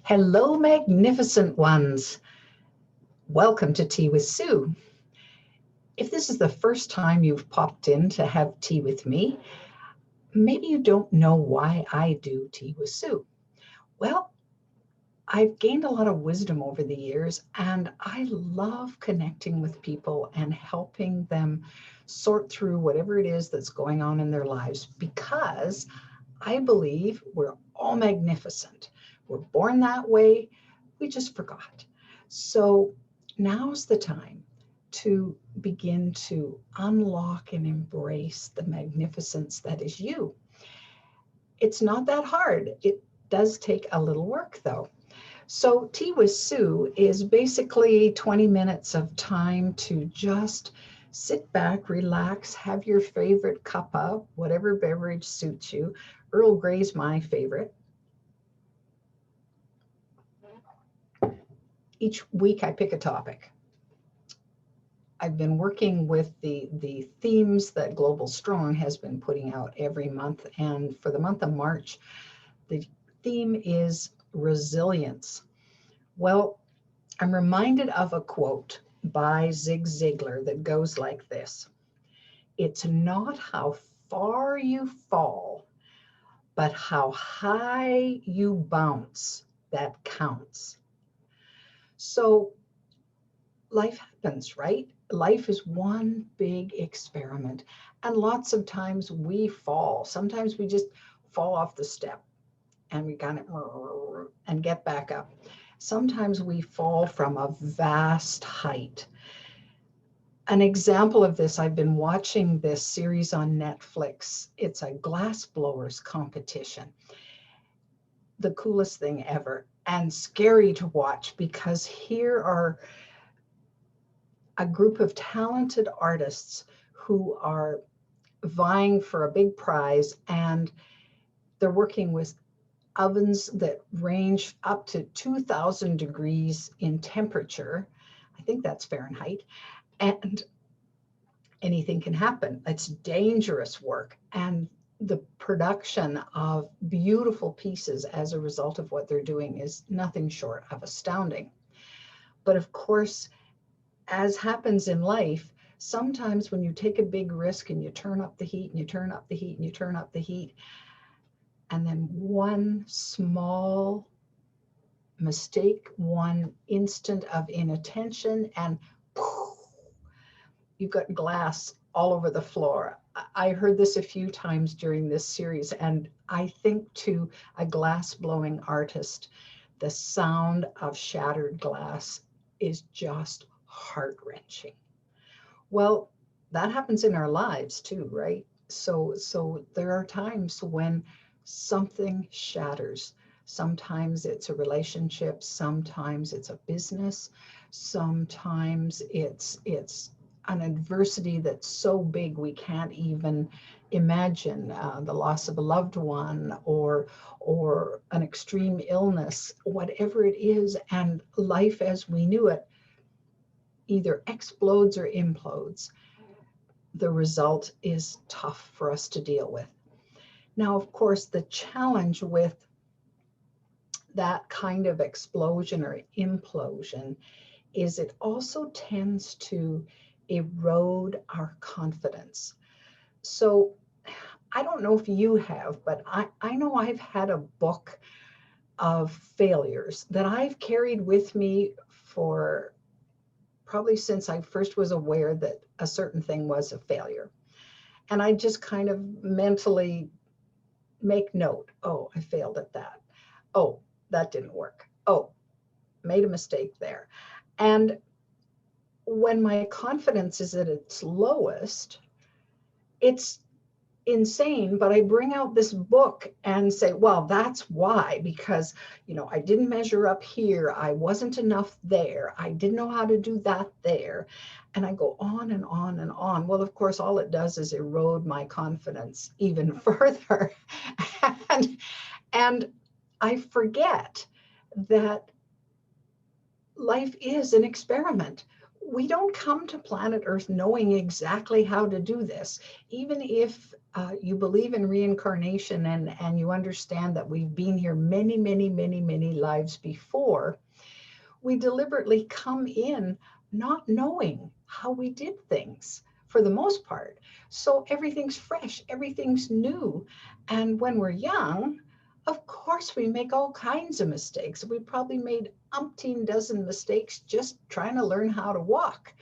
Hello, magnificent ones. Welcome to Tea with Sue. If this is the first time you've popped in to have tea with me, maybe you don't know why I do Tea with Sue. Well, I've gained a lot of wisdom over the years, and I love connecting with people and helping them sort through whatever it is that's going on in their lives, because I believe we're all magnificent. We're born that way. We just forgot. So now's the time to begin to unlock and embrace the magnificence that is you. It's not that hard. It does take a little work, though. So Tea with Sue is basically 20 minutes of time to just sit back, relax, have your favorite cuppa, whatever beverage suits you. Earl Grey's my favorite. Each week I pick a topic. I've been working with the themes that Global Strong has been putting out every month. And for the month of March, the theme is resilience. Well, I'm reminded of a quote by Zig Ziglar that goes like this: "It's not how far you fall, but how high you bounce that counts." So life happens, right? Life is one big experiment. And lots of times we fall. Sometimes we just fall off the step and we kind of and get back up. Sometimes we fall from a vast height. An example of this, I've been watching this series on Netflix. It's a glass blowers competition. The coolest thing ever, and scary to watch, because here are a group of talented artists who are vying for a big prize, and they're working with ovens that range up to 2,000 degrees in temperature. I think that's Fahrenheit. And anything can happen. It's dangerous work. And the production of beautiful pieces as a result of what they're doing is nothing short of astounding. But of course, as happens in life, sometimes when you take a big risk and you turn up the heat and you turn up the heat and you turn up the heat, and then one small mistake, one instant of inattention, and poof, you've got glass all over the floor. I heard this a few times during this series, and I think to a glass blowing artist, the sound of shattered glass is just heart-wrenching. Well, that happens in our lives too, right? So there are times when something shatters. Sometimes it's a relationship, sometimes it's a business, sometimes it's an adversity that's so big we can't even imagine, the loss of a loved one, or an extreme illness, whatever it is, and life as we knew it either explodes or implodes. The result is tough for us to deal with. Now, of course, the challenge with that kind of explosion or implosion is it also tends to erode our confidence. So I don't know if you have, but I know I've had a book of failures that I've carried with me for probably since I first was aware that a certain thing was a failure. And I just kind of mentally make note. Oh, I failed at that. Oh, that didn't work. Oh, made a mistake there. And when my confidence is at its lowest, it's insane, but I bring out this book and say, well, that's why, because, I didn't measure up here. I wasn't enough there. I didn't know how to do that there. And I go on and on and on. Well, of course, all it does is erode my confidence even further. and I forget that life is an experiment. we don't come to planet Earth knowing exactly how to do this. Even if you believe in reincarnation and you understand that we've been here many, many, many, many lives before, we deliberately come in not knowing how we did things for the most part. So everything's fresh, everything's new. And when we're young, of course, we make all kinds of mistakes. We probably made umpteen dozen mistakes just trying to learn how to walk.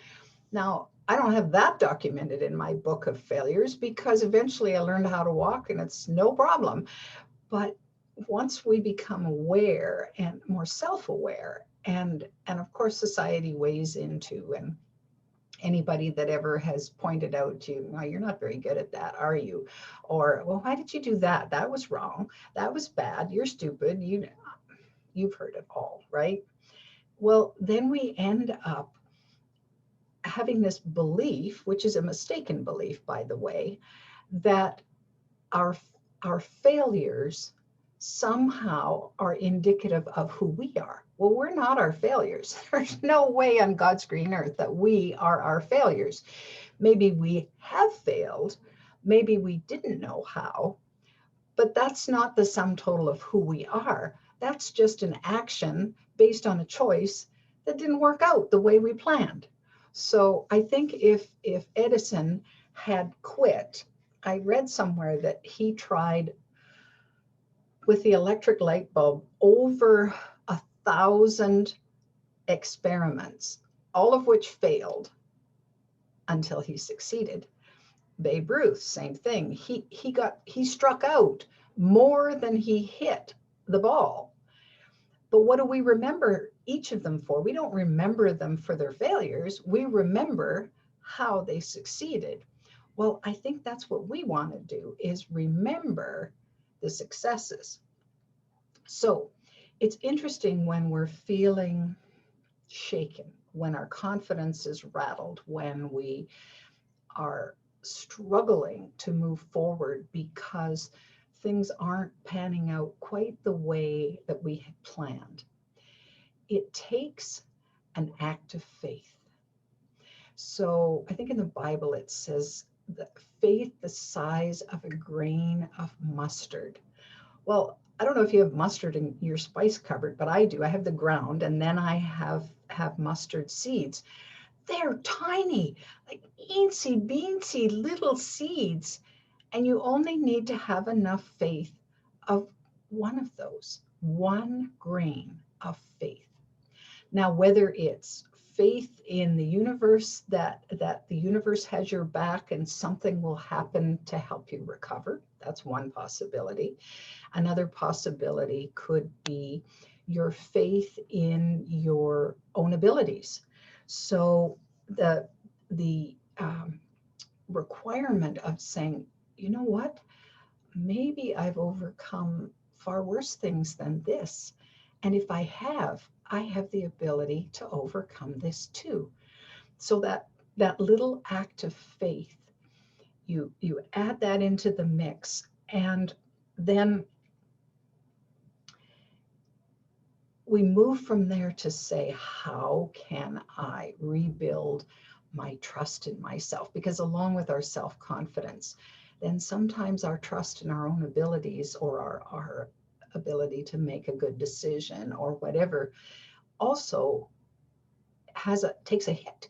Now, I don't have that documented in my book of failures because eventually I learned how to walk and it's no problem. But once we become aware and more self-aware, and of course society weighs into, and anybody that ever has pointed out to you, well, you're not very good at that, are you? Or, well, why did you do that? That was wrong. That was bad. You're stupid. You've heard it all, right? Well, then we end up having this belief, which is a mistaken belief, by the way, that our our failures somehow are indicative of who we are. Well, we're not our failures. There's no way on God's green earth that we are our failures. Maybe we have failed, maybe we didn't know how, but that's not the sum total of who we are. That's just an action based on a choice that didn't work out the way we planned. So I think if Edison had quit, I read somewhere that he tried with the electric light bulb over 1,000 experiments, all of which failed until he succeeded. Babe Ruth, same thing. He struck out more than he hit the ball. But what do we remember each of them for? We don't remember them for their failures. We remember how they succeeded. Well, I think that's what we want to do, is remember the successes. So it's interesting when we're feeling shaken, when our confidence is rattled, when we are struggling to move forward because things aren't panning out quite the way that we had planned. It takes an act of faith. So I think in the Bible it says that faith the size of a grain of mustard. Well, I don't know if you have mustard in your spice cupboard, but I do. I have the ground, and then I have mustard seeds. They're tiny, like eensy beensy little seeds. And you only need to have enough faith of one of those, one grain of faith. Now, whether it's faith in the universe, that the universe has your back and something will happen to help you recover, that's one possibility. Another possibility could be your faith in your own abilities. So the requirement of saying, you know what, maybe I've overcome far worse things than this. And if I have the ability to overcome this too. So that little act of faith, you add that into the mix, and then we move from there to say, how can I rebuild my trust in myself? Because along with our self-confidence, then sometimes our trust in our own abilities, or our ability to make a good decision or whatever, also takes a hit.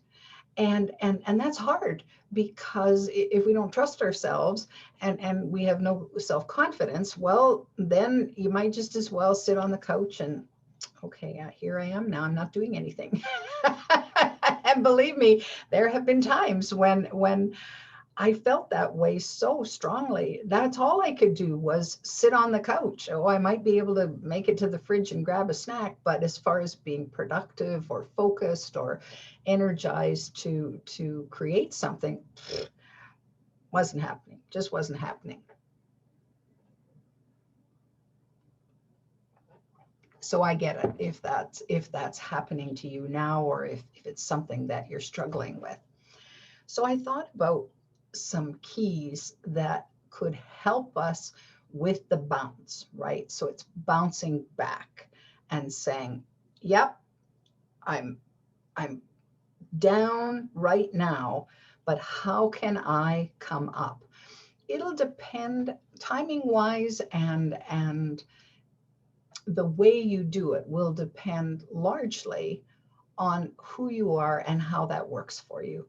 And that's hard, because if we don't trust ourselves and we have no self-confidence, well, then you might just as well sit on the couch and, okay, here I am now, I'm not doing anything. And believe me, there have been times when I felt that way so strongly. That's all I could do was sit on the couch. Oh, I might be able to make it to the fridge and grab a snack, but as far as being productive or focused or energized to create something, wasn't happening, just wasn't happening. So I get it if that's happening to you now, or if it's something that you're struggling with. So I thought about some keys that could help us with the bounce, right? So it's bouncing back and saying, yep, I'm down right now, but how can I come up? It'll depend timing wise, and the way you do it will depend largely on who you are and how that works for you.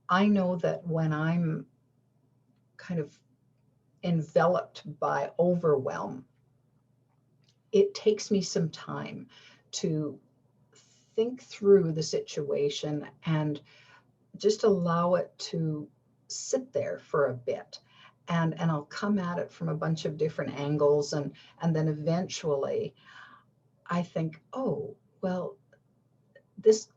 I know that when I'm kind of enveloped by overwhelm, it takes me some time to think through the situation and just allow it to sit there for a bit. And I'll come at it from a bunch of different angles. And then eventually I think, oh, well, this,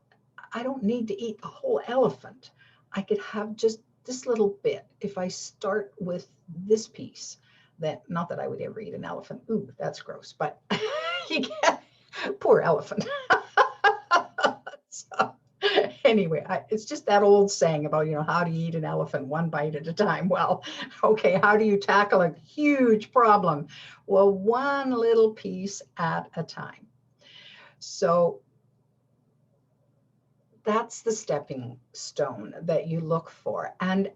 I don't need to eat a whole elephant. I could have just this little bit. If I start with this piece, that, not that I would ever eat an elephant. Ooh, that's gross, but you get, poor elephant. So anyway, it's just that old saying about, how do you eat an elephant one bite at a time? Well, okay, how do you tackle a huge problem? Well, one little piece at a time. So that's the stepping stone that you look for. And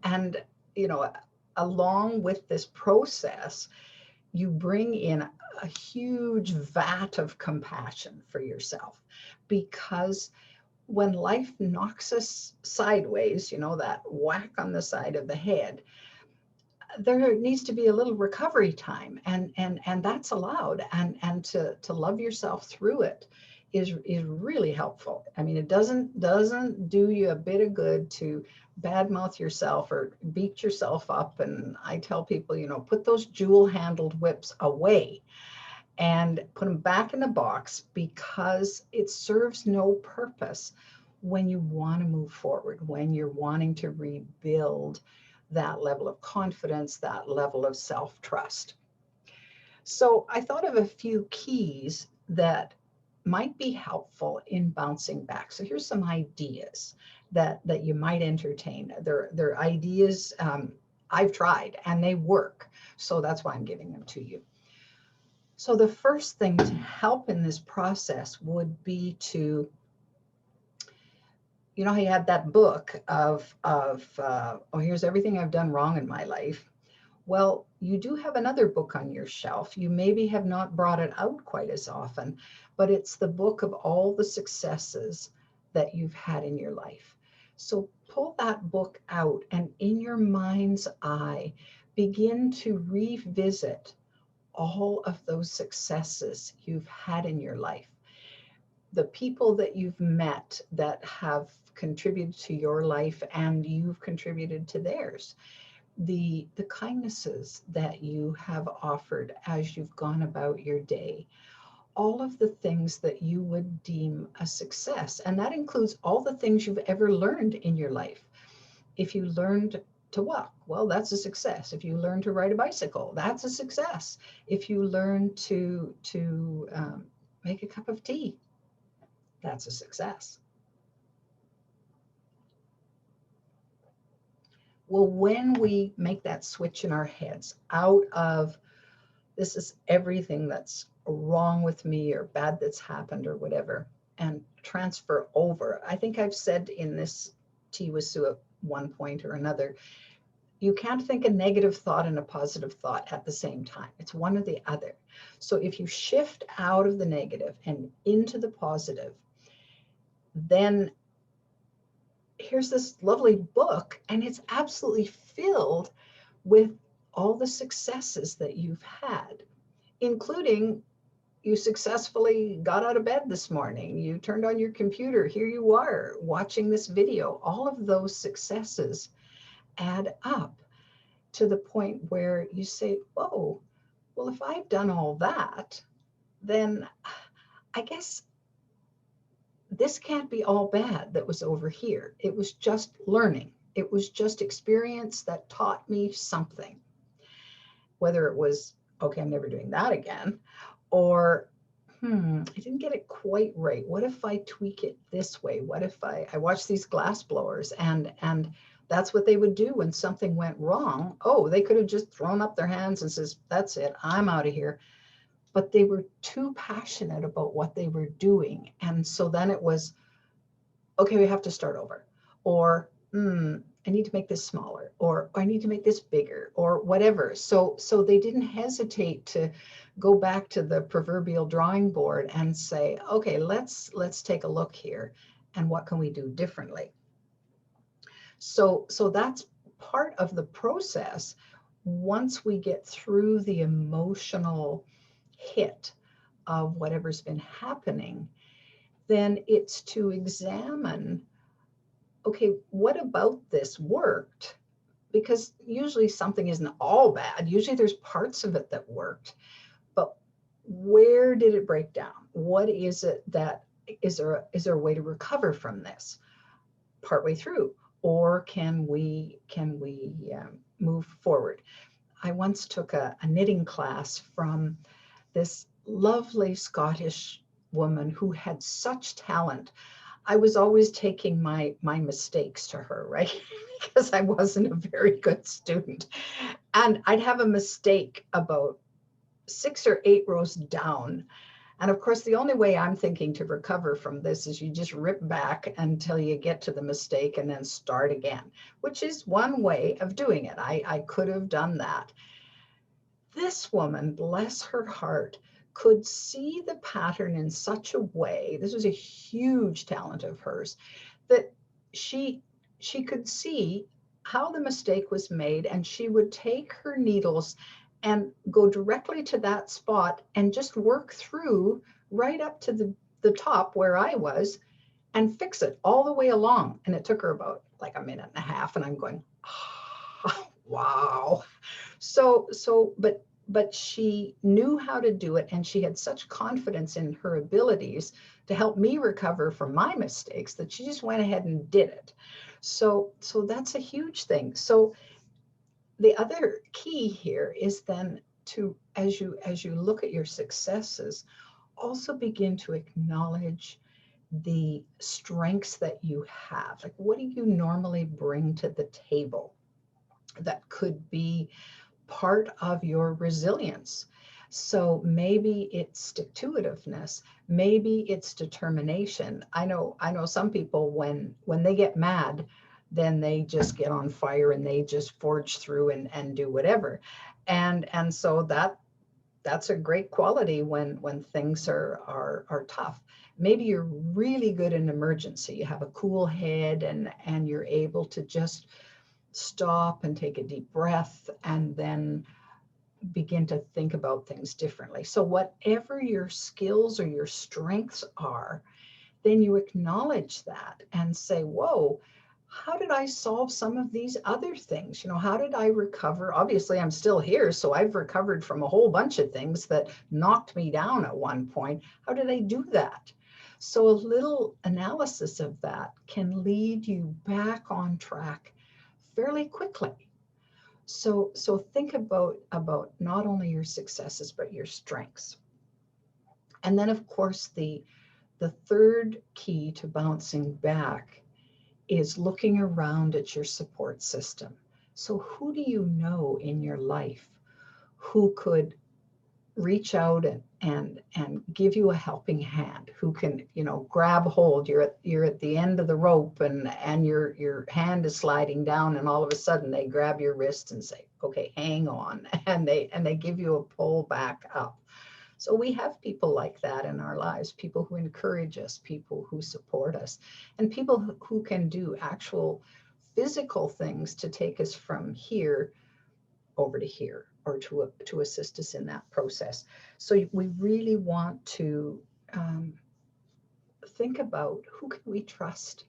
along with this process, you bring in a huge vat of compassion for yourself, because when life knocks us sideways, that whack on the side of the head, there needs to be a little recovery time, and that's allowed, and to love yourself through it is really helpful. I mean, it doesn't do you a bit of good to badmouth yourself or beat yourself up. And I tell people, put those jewel-handled whips away and put them back in the box, because it serves no purpose when you want to move forward, when you're wanting to rebuild that level of confidence, that level of self-trust. So I thought of a few keys that might be helpful in bouncing back. So here's some ideas that you might entertain. They're ideas I've tried and they work. So that's why I'm giving them to you. So the first thing to help in this process would be to, how you had that book of oh, here's everything I've done wrong in my life. Well, you do have another book on your shelf. You maybe have not brought it out quite as often, but it's the book of all the successes that you've had in your life. So pull that book out and in your mind's eye, begin to revisit all of those successes you've had in your life. The people that you've met that have contributed to your life and you've contributed to theirs. The kindnesses that you have offered as you've gone about your day, all of the things that you would deem a success. And that includes all the things you've ever learned in your life. If you learned to walk, well, that's a success. If you learn to ride a bicycle, that's a success. If you learn to make a cup of tea, that's a success. Well, when we make that switch in our heads out of this is everything that's wrong with me or bad that's happened or whatever, and transfer over, I think I've said in this Tea with Sue at one point or another, you can't think a negative thought and a positive thought at the same time. It's one or the other. So if you shift out of the negative and into the positive, then here's this lovely book, and it's absolutely filled with all the successes that you've had, including you successfully got out of bed this morning, you turned on your computer, here you are watching this video. All of those successes add up to the point where you say, whoa, well, if I've done all that, then I guess this can't be all bad that was over here. It was just learning. It was just experience that taught me something. Whether it was, okay, I'm never doing that again, or, I didn't get it quite right. What if I tweak it this way? What if I watch these glass blowers and that's what they would do when something went wrong. Oh, they could have just thrown up their hands and says, that's it, I'm out of here. But they were too passionate about what they were doing. And so then it was, okay, we have to start over. or I need to make this smaller, or I need to make this bigger, or whatever. So they didn't hesitate to go back to the proverbial drawing board and say, okay, let's take a look here, and what can we do differently? So that's part of the process. Once we get through the emotional hit of whatever's been happening, then it's to examine, okay, what about this worked? Because usually something isn't all bad. Usually there's parts of it that worked, but where did it break down? What is it that, is there a way to recover from this partway through? Or can we move forward? I once took a knitting class from this lovely Scottish woman who had such talent. I was always taking my mistakes to her, right? Because I wasn't a very good student. And I'd have a mistake about 6 or 8 rows down. And of course, the only way I'm thinking to recover from this is you just rip back until you get to the mistake and then start again, which is one way of doing it. I could have done that. This woman, bless her heart, could see the pattern in such a way, this was a huge talent of hers, that she could see how the mistake was made, and she would take her needles and go directly to that spot and just work through right up to the top where I was and fix it all the way along. And it took her about like a minute and a half, and I'm going, oh, wow. But she knew how to do it, and she had such confidence in her abilities to help me recover from my mistakes that she just went ahead and did it. So that's a huge thing. So the other key here is then to, as you look at your successes, also begin to acknowledge the strengths that you have. Like, what do you normally bring to the table that could be part of your resilience? So maybe it's stick-to-itiveness, maybe it's determination. I know some people, when they get mad, then they just get on fire and they just forge through and do whatever. And so that's a great quality when things are tough. Maybe you're really good in emergency. You have a cool head, and you're able to just stop and take a deep breath and then begin to think about things differently. So whatever your skills or your strengths are, then you acknowledge that and say, whoa, how did I solve some of these other things? How did I recover? Obviously, I'm still here, so I've recovered from a whole bunch of things that knocked me down at one point. How did I do that? So a little analysis of that can lead you back on track fairly quickly. So think about not only your successes, but your strengths. And then, of course, the third key to bouncing back is looking around at your support system. So who do you know in your life who could reach out and give you a helping hand, who can, grab hold? You're at the end of the rope, and your hand is sliding down, and all of a sudden they grab your wrist and say, okay, hang on, and they give you a pull back up. So we have people like that in our lives, people who encourage us, people who support us, and people who can do actual physical things to take us from here over to here, or to assist us in that process. So we really want to think about, who can we trust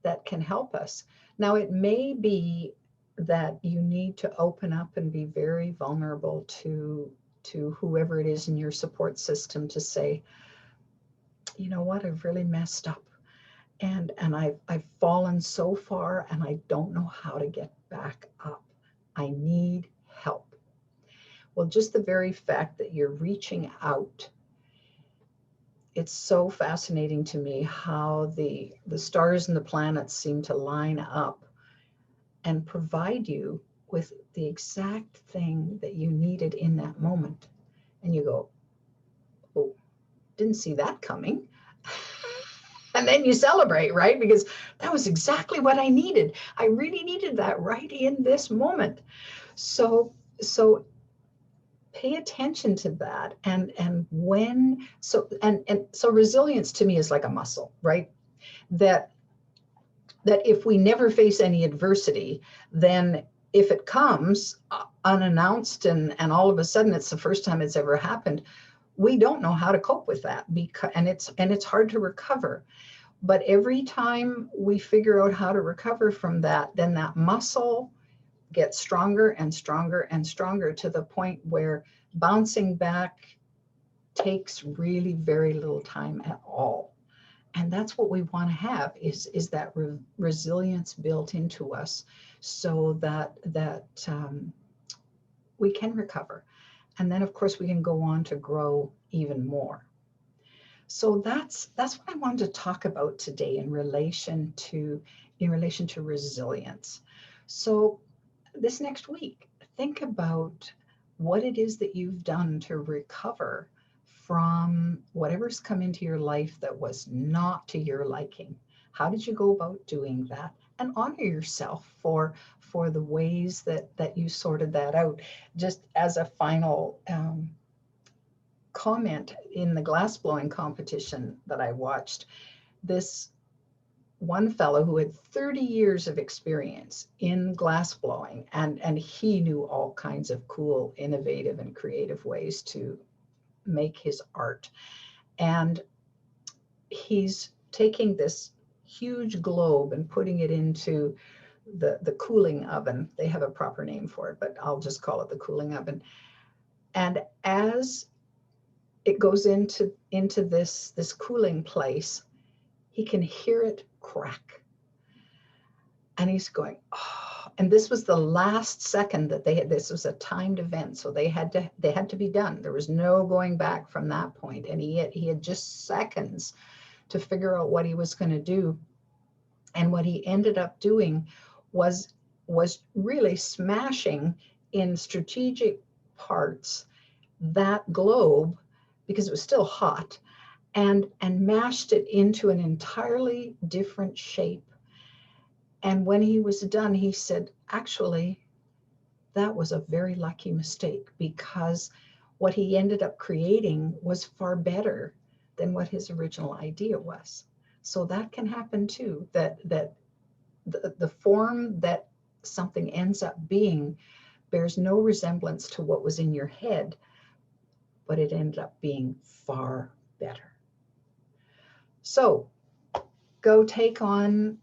that can help us? Now, it may be that you need to open up and be very vulnerable to whoever it is in your support system, to say, you know what, I've really messed up, and I've fallen so far, and I don't know how to get back up. I need help. Well, just the very fact that you're reaching out, it's so fascinating to me how the stars and the planets seem to line up and provide you with the exact thing that you needed in that moment. And you go, oh, didn't see that coming. And then you celebrate, right? Because that was exactly what I needed. I really needed that right in this moment. So pay attention to that. And when, so resilience to me is like a muscle, right? That if we never face any adversity, then if it comes unannounced and all of a sudden it's the first time it's ever happened, we don't know how to cope with that, because and it's hard to recover. But every time we figure out how to recover from that, then that muscle gets stronger and stronger and stronger, to the point where bouncing back takes really very little time at all. And that's what we want to have, is that resilience built into us, so that we can recover. And then of course we can go on to grow even more. So that's what I wanted to talk about today in relation to resilience. So this next week, think about what it is that you've done to recover from whatever's come into your life that was not to your liking. How did you go about doing that? And honor yourself for the ways that you sorted that out. Just as a final comment, in the glass blowing competition that I watched, this one fellow who had 30 years of experience in glass blowing, and he knew all kinds of cool, innovative, and creative ways to make his art. And he's taking this huge globe and putting it into the cooling oven. They have a proper name for it, but I'll just call it the cooling oven. And as it goes into this cooling place, he can hear it crack. And he's going, oh, and this was the last second that they had. This was a timed event, so they had to be done. There was no going back from that point. And he had just seconds to figure out what he was going to do. And what he ended up doing was really smashing in strategic parts that globe, because it was still hot, and mashed it into an entirely different shape. And when he was done, he said, actually, that was a very lucky mistake, because what he ended up creating was far better than what his original idea was. So that can happen too, that the form that something ends up being bears no resemblance to what was in your head, but it ended up being far better. So go take on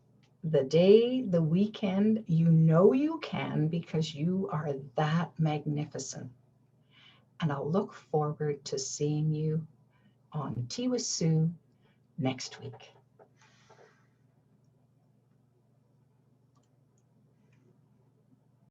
the day, the weekend. You know you can, because you are that magnificent. And I'll look forward to seeing you on Tea with Sue next week.